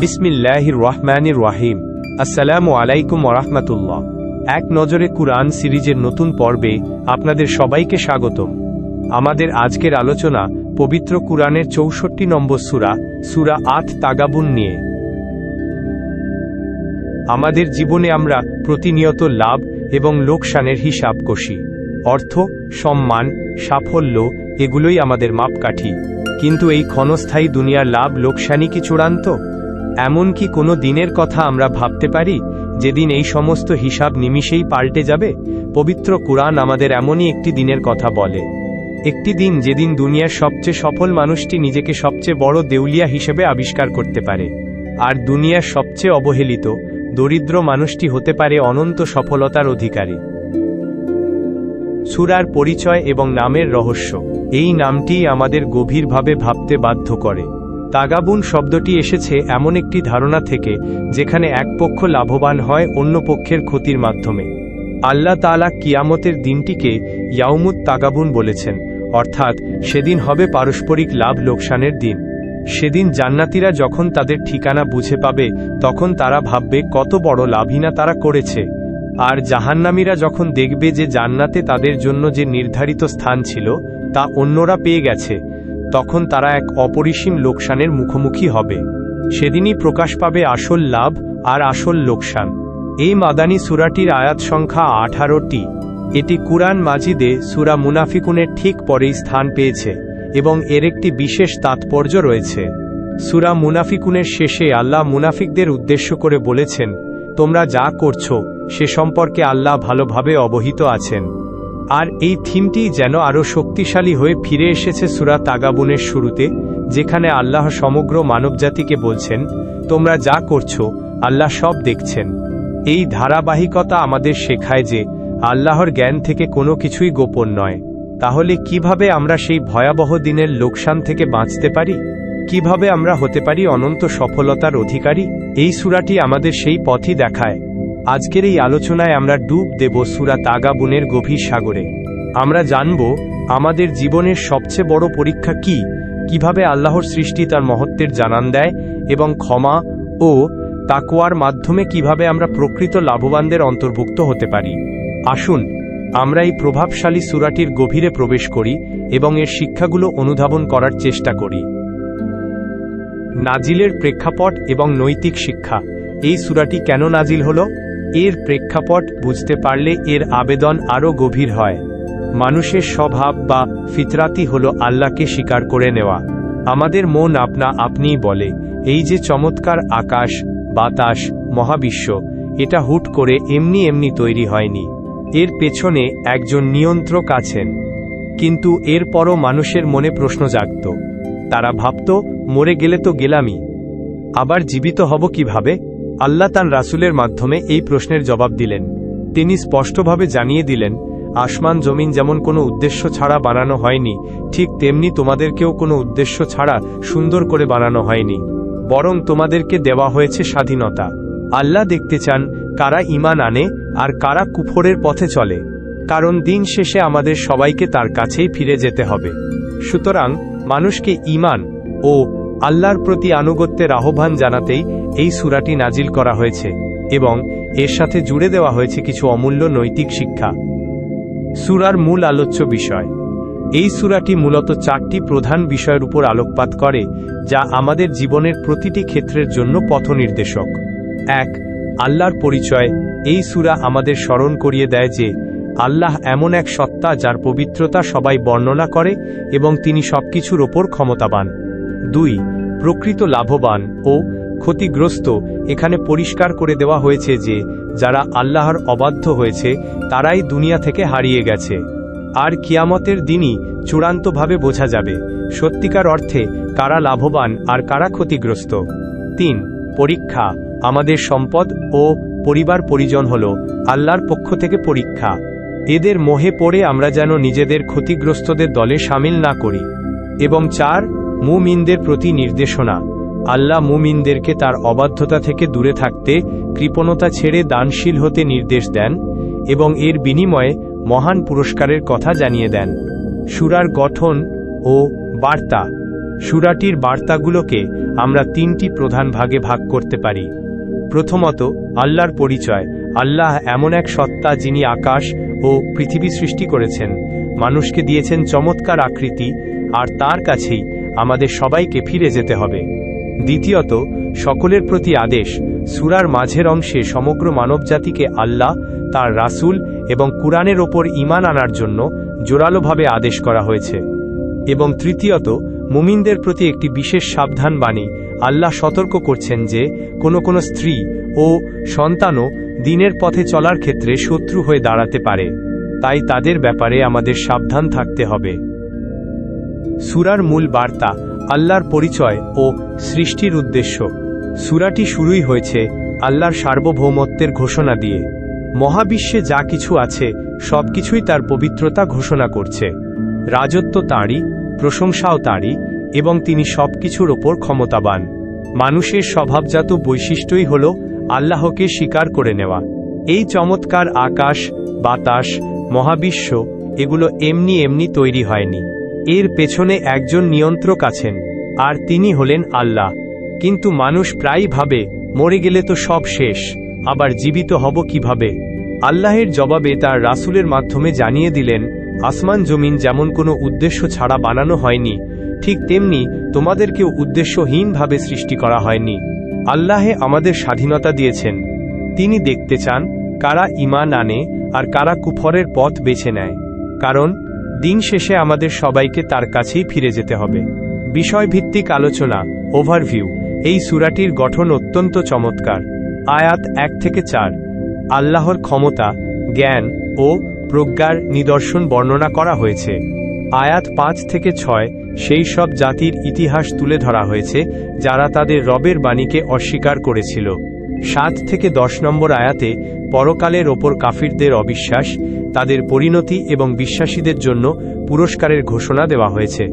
বিসমিল্লাহির রহমানির রহিম। আসসালামু আলাইকুম ওয়া রাহমাতুল্লাহ। এক নজরে কুরআন সিরিজের নতুন পর্বে আপনাদের সবাইকে স্বাগতম। আমাদের আজকের আলোচনা পবিত্র কুরআনের ৬৪ নম্বর সূরা আত-তাগাবুন নিয়ে। আমাদের জীবনে আমরা প্রতিনিয়ত লাভ এবং লোকসানের হিসাব কষি। অর্থ, সম্মান, সাফল্য এগুলোই আমাদের মাপকাঠি। কিন্তু এই ক্ষণস্থায়ী দুনিয়ার লাভ লোকসানই কি চূড়ান্ত? এমন কি কোনো দিনের কথা আমরা ভাবতে পারি যেদিন এই সমস্ত হিসাব নিমিষেই পাল্টে যাবে? পবিত্র কুরআন আমাদের এমনই একটি দিনের কথা বলে। একটি দিন যেদিন দুনিয়ার সবচেয়ে সফল মানুষটি নিজেকে সবচেয়ে বড় দেউলিয়া হিসেবে আবিষ্কার করতে পারে, আর দুনিয়ার সবচেয়ে অবহেলিত দরিদ্র মানুষটি হতে পারে অনন্ত সফলতার অধিকারী। সূরার পরিচয় এবং নামের রহস্য। এই নামটিই আমাদের গভীরভাবে ভাবতে বাধ্য করে। তাগাবুন শব্দটি এসেছে এমন একটি ধারণা থেকে যেখানে এক পক্ষ লাভবান হয় অন্য পক্ষের ক্ষতির মাধ্যমে। আল্লাহ তাআলা কিয়ামতের দিনটিকে ইয়াউমুত তাগাবুন বলেছেন, অর্থাৎ সেদিন হবে পারস্পরিক লাভ লোকসানের দিন। সেদিন জান্নাতীরা যখন তাদের ঠিকানা বুঝে পাবে তখন তারা ভাববে কত বড় লাভই না তারা করেছে। আর জাহান্নামীরা যখন দেখবে যে জান্নাতে তাদের জন্য যে নির্ধারিত স্থান ছিল তা অন্যরা পেয়ে গেছে, তখন তারা এক অপরিসীম লোকসানের মুখোমুখি হবে। সেদিনই প্রকাশ পাবে আসল লাভ আর আসল লোকসান। এই মাদানী সূরাটির আয়াত সংখ্যা 18টি। এটি কুরআন মাজিদে সূরা মুনাফিকুনের ঠিক পরেই স্থান পেয়েছে এবং এর একটি বিশেষ তাৎপর্য রয়েছে। সূরা মুনাফিকুনের শেষে আল্লাহ মুনাফিকদের উদ্দেশ্য করে বলেছেন, তোমরা যা করছো সে সম্পর্কে আল্লাহ ভালোভাবে অবহিত আছেন। আর এই থিমটি যেন আরও শক্তিশালী হয়ে ফিরে এসেছে সূরা তাগাবুনের শুরুতে, যেখানে আল্লাহ সমগ্র মানবজাতিকে বলছেন, তোমরা যা করছো আল্লাহ সব দেখছেন। এই ধারাবাহিকতা আমাদের শেখায় যে আল্লাহর জ্ঞান থেকে কোনো কিছুই গোপন নয়। তাহলে কিভাবে আমরা সেই ভয়াবহ দিনের লোকসান থেকে বাঁচতে পারি? কিভাবে আমরা হতে পারি অনন্ত সফলতার অধিকারী? এই সূরাটি আমাদের সেই পথই দেখায়। আজকের এই আলোচনায় আমরা ডুব দেব সূরা তাগাবুনের গভীর সাগরে। আমরা জানব আমাদের জীবনের সবচেয়ে বড় পরীক্ষা কি, কিভাবে আল্লাহর সৃষ্টি তার মহত্বের জানান দেয়, এবং ক্ষমা ও তাকওয়ার মাধ্যমে কিভাবে আমরা প্রকৃত লাভবানদের অন্তর্ভুক্ত হতে পারি। আসুন আমরা এই প্রভাবশালী সূরাটির গভীরে প্রবেশ করি এবং এর শিক্ষাগুলো অনুধাবন করার চেষ্টা করি। নাজিলের প্রেক্ষাপট এবং নৈতিক শিক্ষা। এই সূরাটি কেন নাজিল হলো? এর প্রেক্ষাপট বুঝতে পারলে এর আবেদন আরও গভীর হয়। মানুষের স্বভাব বা ফিতরাতি হলো আল্লাহকে স্বীকার করে নেওয়া। আমাদের মন আপনা আপনিই বলে, এই যে চমৎকার আকাশ, বাতাস, মহাবিশ্ব, এটা হুট করে এমনি এমনি তৈরি হয়নি। এর পেছনে একজন নিয়ন্ত্রক আছেন। কিন্তু এরপরও মানুষের মনে প্রশ্ন জাগত। তারা ভাবত, মরে গেলে তো গেলামই, আবার জীবিত হব কিভাবে? আল্লাহ তার রাসূলের মাধ্যমে এই প্রশ্নের জবাব দিলেন। তিনি স্পষ্টভাবে জানিয়ে দিলেন, আসমান জমিন যেমন কোনো উদ্দেশ্য ছাড়া বানানো হয়নি, ঠিক তেমনি তোমাদেরকেও কোনো উদ্দেশ্য ছাড়া সুন্দর করে বানানো হয়নি, বরং তোমাদেরকে দেওয়া হয়েছে স্বাধীনতা। আল্লাহ দেখতে চান কারা ঈমান আনে আর কারা কুফরের পথে চলে, কারণ দিন শেষে আমাদের সবাইকে তার কাছেই ফিরে যেতে হবে। সুতরাং মানুষকে ঈমান ও আল্লাহর প্রতি আনুগত্যের আহ্বান জানাতেই এই সূরাটি নাজিল করা হয়েছে এবং এর সাথে জুড়ে দেওয়া হয়েছে কিছু অমূল্য নৈতিক শিক্ষা। সূরার মূল আলোচ্য বিষয়। এই সূরাটি মূলত 4টি প্রধান বিষয়ের উপর আলোকপাত করে, যা আমাদের জীবনের প্রতিটি ক্ষেত্রের জন্য পথনির্দেশক। 1. আল্লাহর পরিচয়। এই সূরা আমাদের স্মরণ করিয়ে দেয় যে আল্লাহ এমন এক সত্তা যার পবিত্রতা সবাই বর্ণনা করে এবং তিনি সবকিছুর ওপর ক্ষমতাবান। 2. প্রকৃত লাভবান ও ক্ষতিগ্রস্ত। এখানে পরিষ্কার করে দেওয়া হয়েছে যে যারা আল্লাহর অবাধ্য হয়েছে তারাই দুনিয়া থেকে হারিয়ে গেছে, আর কিয়ামতের দিনই চূড়ান্তভাবে বোঝা যাবে সত্যিকার অর্থে কারা লাভবান আর কারা ক্ষতিগ্রস্ত। 3. পরীক্ষা। আমাদের সম্পদ ও পরিবার পরিজন হল আল্লাহর পক্ষ থেকে পরীক্ষা। এদের মোহে পড়ে আমরা যেন নিজেদের ক্ষতিগ্রস্তদের দলে সামিল না করি। এবং 4. মুমিনদের প্রতি নির্দেশনা। আল্লাহ মুমিনদেরকে তার অবাধ্যতা থেকে দূরে থাকতে, কৃপণতা ছেড়ে দানশীল হতে নির্দেশ দেন এবং এর বিনিময়ে মহান পুরস্কারের কথা জানিয়ে দেন। সূরার গঠন ও বার্তা। সূরাটির বার্তাগুলোকে আমরা তিনটি প্রধান ভাগে ভাগ করতে পারি। প্রথমত, আল্লাহর পরিচয়। আল্লাহ এমন এক সত্তা যিনি আকাশ ও পৃথিবী সৃষ্টি করেছেন, মানুষকে দিয়েছেন চমৎকার আকৃতি, আর তার কাছেই আমাদের সবাইকে ফিরে যেতে হবে। দ্বিতীয়ত, সকলের প্রতি আদেশ। সূরার মাঝের অংশে সমগ্র মানবজাতিকে আল্লাহ, তার রাসূল এবং কুরআনের ওপর ঈমান আনার জন্য জোরালোভাবে আদেশ করা হয়েছে। এবং তৃতীয়ত, মুমিনদের প্রতি একটি বিশেষ সাবধান বাণী। আল্লাহ সতর্ক করছেন যে কোনো স্ত্রী ও সন্তানও দ্বীনের পথে চলার ক্ষেত্রে শত্রু হয়ে দাঁড়াতে পারে, তাই তাদের ব্যাপারে আমাদের সাবধান থাকতে হবে। সূরার মূল বার্তা, আল্লাহর পরিচয় ও সৃষ্টির উদ্দেশ্য। সূরাটি শুরুই হয়েছে আল্লাহর সার্বভৌমত্বের ঘোষণা দিয়ে। মহাবিশ্বে যা কিছু আছে সবকিছুই তার পবিত্রতা ঘোষণা করছে। রাজত্ব তাঁরই, প্রশংসাও তাঁরই, এবং তিনি সবকিছুর ওপর ক্ষমতাবান। মানুষের স্বভাবজাত বৈশিষ্ট্যই হল আল্লাহকে স্বীকার করে নেওয়া। এই চমৎকার আকাশ, বাতাস, মহাবিশ্ব এগুলো এমনি তৈরি হয়নি। এর পেছনে একজন নিয়ন্ত্রক আছেন, আর তিনি হলেন আল্লাহ। কিন্তু মানুষ প্রায়ই ভাবে, মরে গেলে তো সব শেষ, আবার জীবিত হব কিভাবে? আল্লাহের জবাবে তার রাসূলের মাধ্যমে জানিয়ে দিলেন, আসমান জমিন যেমন কোনো উদ্দেশ্য ছাড়া বানানো হয়নি, ঠিক তেমনি তোমাদেরকেও উদ্দেশ্যহীনভাবে সৃষ্টি করা হয়নি। আল্লাহে আমাদের স্বাধীনতা দিয়েছেন। তিনি দেখতে চান কারা ঈমান আনে আর কারা কুফরের পথ বেছে নেয়, কারণ দিন শেষে আমাদের সবাইকে তার কাছেই ফিরে যেতে হবে। বিষয়ভিত্তিক আলোচনা, ওভারভিউ। এই সূরাটির গঠন অত্যন্ত চমৎকার। আয়াত 1 থেকে 4 আল্লাহর ক্ষমতা, জ্ঞান ও প্রজ্ঞার নিদর্শন বর্ণনা করা হয়েছে। আয়াত 5 থেকে 6 সেই সব জাতির ইতিহাস তুলে ধরা হয়েছে যারা তাদের রবের বাণীকে অস্বীকার করেছিল। 7 থেকে 10 নম্বর আয়াতে পরকালের ওপর কাফিরদের অবিশ্বাস, তাদের পরিণতি এবং বিশ্বাসীদের জন্য পুরস্কারের ঘোষণা দেওয়া হয়েছে।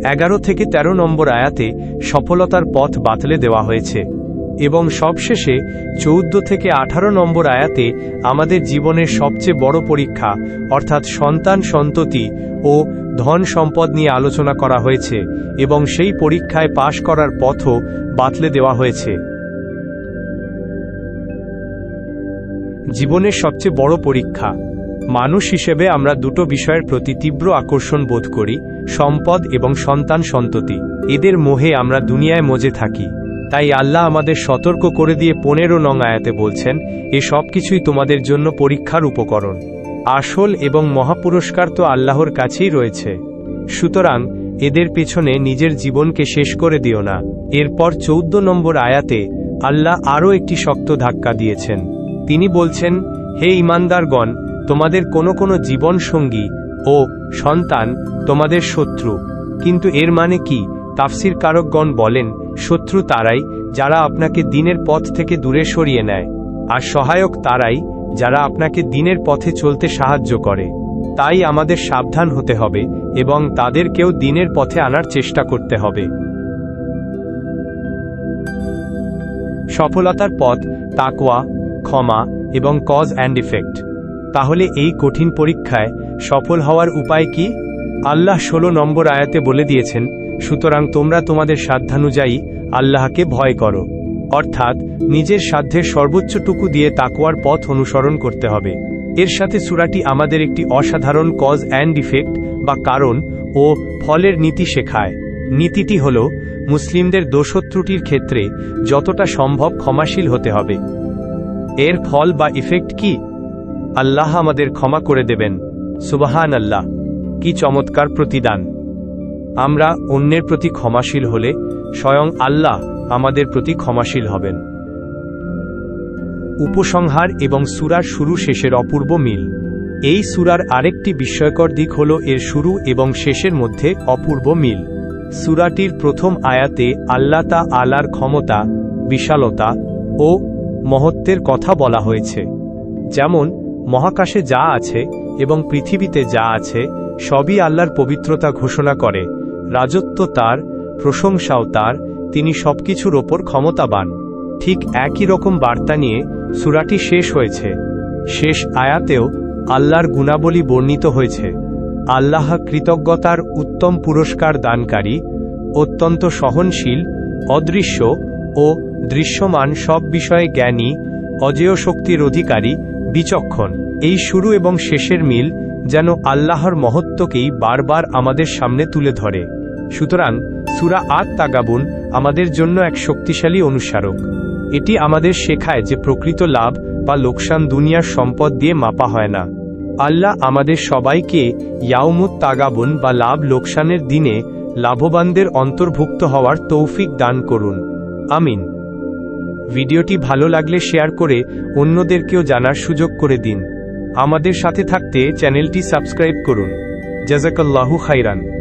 11 থেকে 13 নম্বর আয়াতে সফলতার পথ বাতলে দেওয়া হয়েছে। এবং সবশেষে 14 থেকে 18 নম্বর আয়াতে আমাদের জীবনের সবচেয়ে বড় পরীক্ষা অর্থাৎ সন্তান সন্ততি ও ধন সম্পদ নিয়ে আলোচনা করা হয়েছে, এবং সেই পরীক্ষায় পাশ করার পথও বাতলে দেওয়া হয়েছে। জীবনের সবচেয়ে বড় পরীক্ষা। মানুষ হিসেবে আমরা দুটো বিষয়ের প্রতি তীব্র আকর্ষণ বোধ করি, সম্পদ এবং সন্তান সন্ততি। এদের মোহে আমরা দুনিয়ায় মজে থাকি। তাই আল্লাহ আমাদের সতর্ক করে দিয়ে 15 নং আয়াতে বলছেন, এ সব কিছুই তোমাদের জন্য পরীক্ষার উপকরণ। আসল এবং মহাপুরস্কার তো আল্লাহর কাছেই রয়েছে। সুতরাং এদের পেছনে নিজের জীবনকে শেষ করে দিও না। এরপর 14 নম্বর আয়াতে আল্লাহ আরও একটি শক্ত ধাক্কা দিয়েছেন। তিনি বলছেন, হে ঈমানদারগণ, তোমাদের কোনো জীবন সঙ্গী ও সন্তান তোমাদের শত্রু। কিন্তু এর মানে কি? তাফসির কারকগণ বলেন, শত্রু তারাই যারা আপনাকে দ্বীনের পথ থেকে দূরে সরিয়ে নেয়, আর সহায়ক তারাই যারা আপনাকে দ্বীনের পথে চলতে সাহায্য করে। তাই আমাদের সাবধান হতে হবে এবং তাদেরকেও দ্বীনের পথে আনার চেষ্টা করতে হবে। সফলতার পথ, তাকওয়া, ক্ষমা এবং কজ অ্যান্ড ইফেক্ট। তাহলে এই কঠিন পরীক্ষায় সফল হওয়ার উপায় কি? আল্লাহ 16 নম্বর আয়াতে বলে দিয়েছেন, সুতরাং তোমরা তোমাদের সাধ্যানুযায়ী আল্লাহকে ভয় করো। অর্থাৎ নিজের সাধ্যের সর্বোচ্চটুকু দিয়ে তাকওয়ার পথ অনুসরণ করতে হবে। এর সাথে সূরাটি আমাদের একটি অসাধারণ কজ অ্যান্ড ইফেক্ট বা কারণ ও ফলের নীতি শেখায়। নীতিটি হল মুসলিমদের দোষত্রুটির ক্ষেত্রে যতটা সম্ভব ক্ষমাশীল হতে হবে। এর ফল বা ইফেক্ট কি? আল্লাহ আমাদের ক্ষমা করে দেবেন। সুবহানাল্লাহ, কি চমৎকার প্রতিদান! আমরা অন্যের প্রতি ক্ষমাশীল হলে স্বয়ং আল্লাহ আমাদের প্রতি ক্ষমাশীল হবেন। উপসংহার এবং সূরার শুরু শেষের অপূর্ব মিল। এই সূরার আরেকটি বিস্ময়কর দিক হল এর শুরু এবং শেষের মধ্যে অপূর্ব মিল। সূরাটির প্রথম আয়াতে আল্লাহ তাআলার ক্ষমতা, বিশালতা ও মহত্বের কথা বলা হয়েছে। যেমন মহাকাশে যা আছে এবং পৃথিবীতে যা আছে সবই আল্লাহর পবিত্রতা ঘোষণা করে। রাজত্ব তার, প্রশংসাও তার, তিনি সবকিছুর ওপর ক্ষমতাবান। ঠিক একই রকম বার্তা নিয়ে সূরাটি শেষ হয়েছে। শেষ আয়াতেও আল্লাহর গুণাবলী বর্ণিত হয়েছে। আল্লাহ কৃতজ্ঞতার উত্তম পুরস্কার দানকারী অত্যন্ত সহনশীল, অদৃশ্য ও দৃশ্যমান সব বিষয়ে জ্ঞানী, অজেয় শক্তির অধিকারী, বিচক্ষণ। এই শুরু এবং শেষের মিল যেন আল্লাহর মহত্বকেই বারবার আমাদের সামনে তুলে ধরে। সুতরাং সূরা আত-তাগাবুন আমাদের জন্য এক শক্তিশালী অনুস্মারক। এটি আমাদের শেখায় যে প্রকৃত লাভ বা লোকসান দুনিয়ার সম্পদ দিয়ে মাপা হয় না। আল্লাহ আমাদের সবাইকে ইয়াউমুত তাগাবুন বা লাভ লোকসানের দিনে লাভবানদের অন্তর্ভুক্ত হওয়ার তৌফিক দান করুন। আমিন। ভিডিওটি ভালো লাগলে শেয়ার করে অন্যদেরকেও জানার সুযোগ করে দিন। আমাদের সাথে থাকতে চ্যানেলটি সাবস্ক্রাইব করুন। জাযাকাল্লাহু খাইরান।